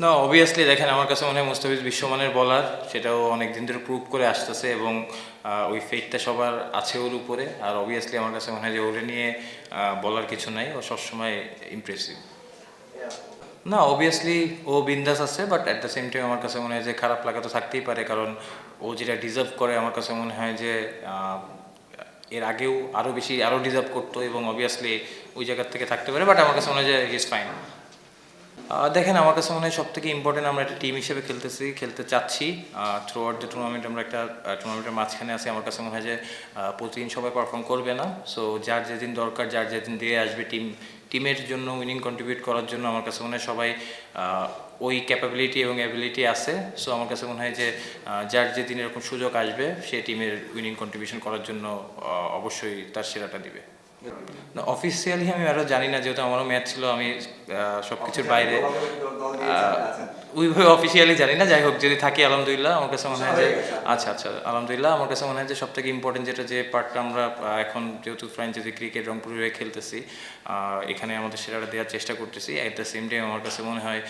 না, অবভিয়াসলি দেখেন আমার কাছে মনে হয় মুস্তাফিজ বিশ্বমানের বলার, সেটাও অনেক দিন ধরে প্রুভ করে আসতেছে এবং ওই ফেটটা সবার আছে ওর উপরে। আর অবভিয়াসলি আমার কাছে মনে হয় যে ওরে নিয়ে বলার কিছু নাই, ও সবসময় ইমপ্রেসিভ। না, অবভিয়াসলি ও বিন্দাস আছে, but at the same time আমার কাছে মনে হয় যে খারাপ লাগা তো থাকতেই পারে, কারণ ও যেটা ডিজার্ভ করে আমার কাছে মনে হয় যে এর আগেও আরও বেশি আরও ডিজার্ভ করতো এবং অবভিয়াসলি ওই জায়গার থেকে থাকতে পারে, বাট আমার কাছে মনে হয় যে হি ইজ ফাইন। দেখেন আমার কাছে মনে হয় সব থেকে ইম্পর্টেন্ট আমরা একটা টিম হিসেবে খেলতে চাচ্ছি। থ্রু আউট দ্য টুর্নামেন্ট আমরা একটা টুর্নামেন্টের মাঝখানে আছি। আমার কাছে মনে হয় যে প্রতিদিন সবাই পারফর্ম করবে না, সো যার যেদিন দরকার, যার যেদিন দিয়ে আসবে টিমের জন্য উইনিং কন্ট্রিবিউট করার জন্য আমার কাছে মনে হয় সবাই ওই ক্যাপাবিলিটি এবং অ্যাবিলিটি আছে। সো আমার কাছে মনে হয় যে যার যেদিন এরকম সুযোগ আসবে সে টিমের উইনিং কন্ট্রিবিউশন করার জন্য অবশ্যই তার সেরাটা দিবে। না, অফিসিয়ালি আমি আরও জানি না, যেহেতু আমারও ম্যাচ ছিল, আমি সব কিছুর বাইরে ওইভাবে অফিসিয়ালি জানি না। যাই হোক, যদি থাকি আলহামদুলিল্লাহ। আমার কাছে মনে হয় যে আচ্ছা আচ্ছা আলহামদুলিল্লাহ। আমার কাছে মনে হয় যে সব থেকে ইম্পর্টেন্ট যেটা, যে পার্টটা আমরা এখন যেহেতু ফ্র্যাঞ্চাইজি ক্রিকেট রংপুরে হয়ে খেলতেছি, এখানে আমাদের সেরাটা দেওয়ার চেষ্টা করতেছি। অ্যাট দ্য সেম টাইম আমার কাছে মনে হয়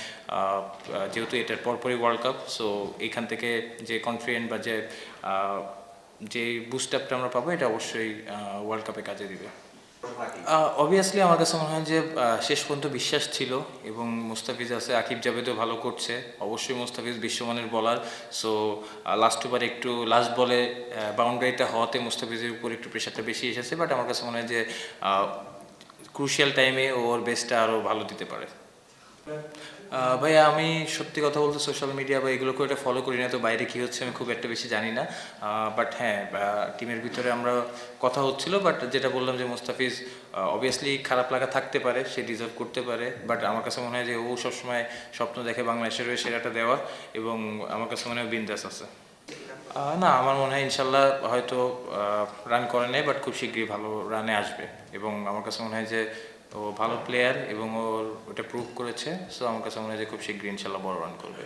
যেহেতু এটার পরপরই ওয়ার্ল্ড কাপ, সো এখান থেকে যে কনফিডেন্ট বা যে বুস্ট আপটা আমরা পাবো, এটা অবশ্যই ওয়ার্ল্ড কাপে কাজে দিবে। অবভিয়াসলি আমার কাছে মনে হয় যে শেষ পর্যন্ত বিশ্বাস ছিল এবং মুস্তাফিজ আছে, আকিব জাভেদও ভালো করছে। অবশ্যই মুস্তাফিজ বিশ্বমানের বলার, সো লাস্ট ওভারে একটু লাস্ট বলে বাউন্ডারিতে হওয়াতে মুস্তাফিজের উপর একটু প্রেশারটা বেশি এসেছে, বাট আমার কাছে মনে হয় যে ক্রুশিয়াল টাইমে ওর বেস্টটা আরও ভালো দিতে পারে। ভাইয়া, আমি সত্যি কথা বলতে সোশ্যাল মিডিয়া বা এগুলো খুব একটা ফলো করি না, তো বাইরে কী হচ্ছে আমি খুব একটা বেশি জানি না। বাট হ্যাঁ, টিমের ভিতরে আমরা কথা হচ্ছিল, বাট যেটা বললাম যে মুস্তাফিজ অবভিয়াসলি খারাপ লাগা থাকতে পারে, সে ডিজার্ভ করতে পারে, বাট আমার কাছে মনে হয় যে ও সবসময় স্বপ্ন দেখে বাংলাদেশের হয়ে সেরাটা দেওয়ার, এবং আমার কাছে মনে হয় বিন্দাস আছে। না, আমার মনে হয় ইনশাল্লাহ হয়তো রান করে নেয়, বাট খুব শীঘ্রই ভালো রানে আসবে এবং আমার কাছে মনে হয় যে ও ভালো প্লেয়ার এবং ওর ওটা প্রুভ করেছে। সো আমার কাছে মনে হয় যে খুব শীঘ্রই ইনশাল্লাহ বড় রান করবে।